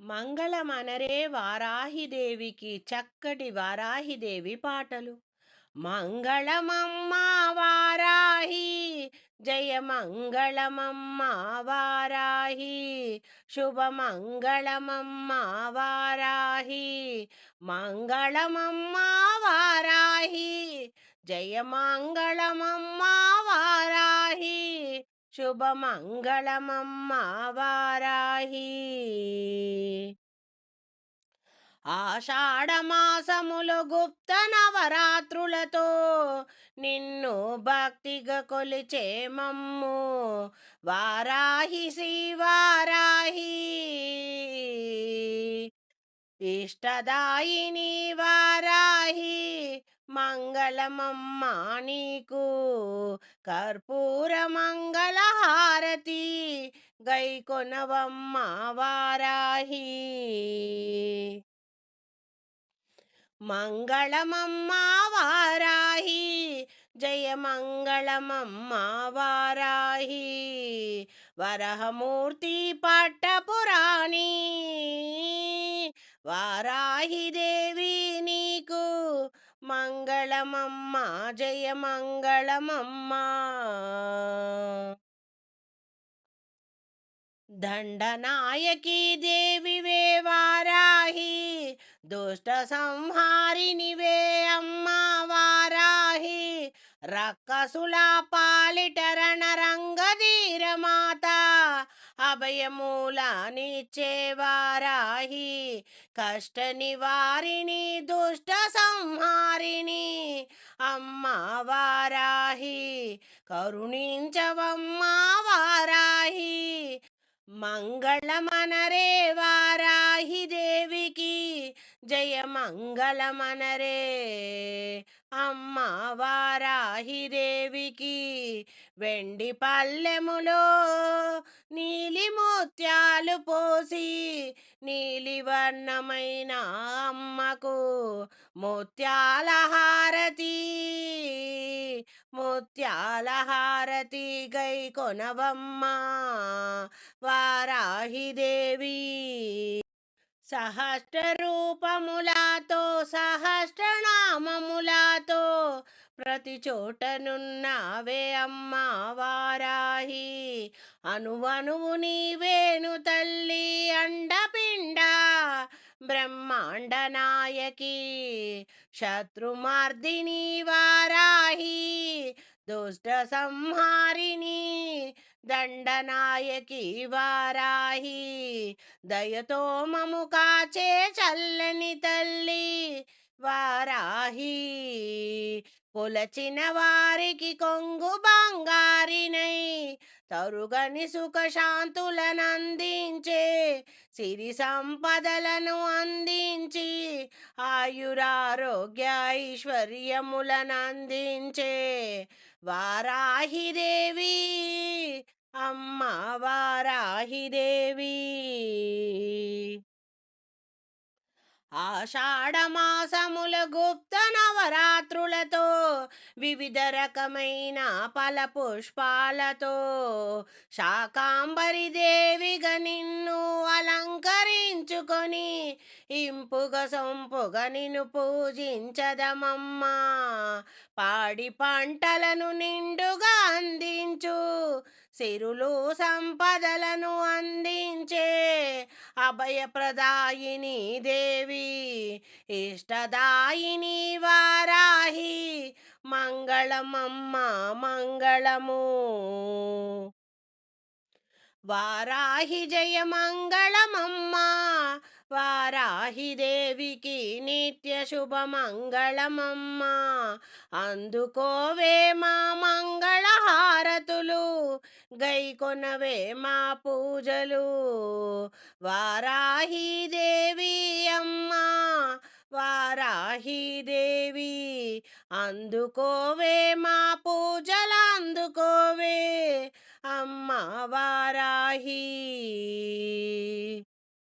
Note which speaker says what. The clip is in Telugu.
Speaker 1: మంగళమనరే వారాహిదేవికి చక్కటి వారాహిదేవి పాటలు. మంగళమమ్మా వారాహి, జయ మంగళమమ్మా వారాహి, శుభమంగళమమ్మా వారాహి. మంగళమమ్మా వారాహి, జయ మంగళమమ్మా వారాహి, శుభమంగళమమ్మా వారాహి. ఆషాఢమాసములో గుప్త నవరాత్రులతో నిన్ను భక్తిగా కొలిచే మమ్ము వారాహి శ్రీ వారాహి. ఇష్టదాయిని వారాహి, మంగళమమ్మా నీకు కర్పూర మంగళహారతి గైకొనవమ్మ వారాహి. మంగళమమ్మా వారాహి, జయ మంగళమమ్మా వారాహి. వరహమూర్తి పట్టపురాణి వారాహి దేవి నీకు మంగళమమ్మా, జయ మంగళమమ్మా. దండనాయకి దేవివే వారాహి, దుష్ట సంహారినివే అమ్మా వారాహి. రక్కసుల పాలిట రణరంగధీర మాత అభయమూల నిచ్చే వారాహి. కష్ట నివారిణి దుష్ట సంహారిణి అమ్మా వారాహి, కరుణించవమ్మా వారాహి. మంగళమనరే వారాహి దేవికి జయ మంగళమనరే అమ్మా వారాహి దేవికి. వెండి పల్లెములో నీలి ముత్యాలు పోసి నీలివర్ణమైన అమ్మకు ముత్యాల హారతి, ముత్యాల హారతి గై కొనవమ్మా వారాహి దేవి. సహస్ర రూపములతో సహస్రనామములతో ప్రతి చోటనున్నావే అమ్మా వారాహి. అనువనువు నీవేను తల్లి అండపిండ బ్రహ్మాండ నాయకి. శత్రుమార్దిని వారాహి, దుష్ట సంహారిణి దండనాయకి వారాహి. దయతో మము కాచే చల్లని తల్లి వారాహి. కొలచిన వారికి కొంగు బంగారినై తరుగని సుఖ శాంతులనందించే సిరి సంపదలను అందించి ఆయురారోగ్య ఐశ్వర్యములనందించే వారాహి దేవి అమ్మా వారాహి దేవి. ఆషాఢమాసముల గుప్త నవరాత్రులతో వివిధ రకమైన ఫల పుష్పాలతో శాకాంబరి దేవిగా నిన్ను అలంకరించుకొని ఇంపుగా సొంపుగా నిన్ను పూజించదమమ్మా. పాడి పంటలను నిండుగా అందించు సిరులు సంపదలను అందించే అభయప్రదాయిని దేవి. ఇష్టదాయిని వారాహి, మంగళమమ్మా మంగళము. వారాహి జయ మంగళమమ్మా వారాహి దేవికి నిత్య శుభమంగళమమ్మా. అందుకోవే మా మంగళహారతులు, గైకొనవే మా పూజలు. వారాహి దేవి అమ్మా వారాహి దేవి, అందుకోవే మా పూజలు అందుకోవే అమ్మా వారాహి.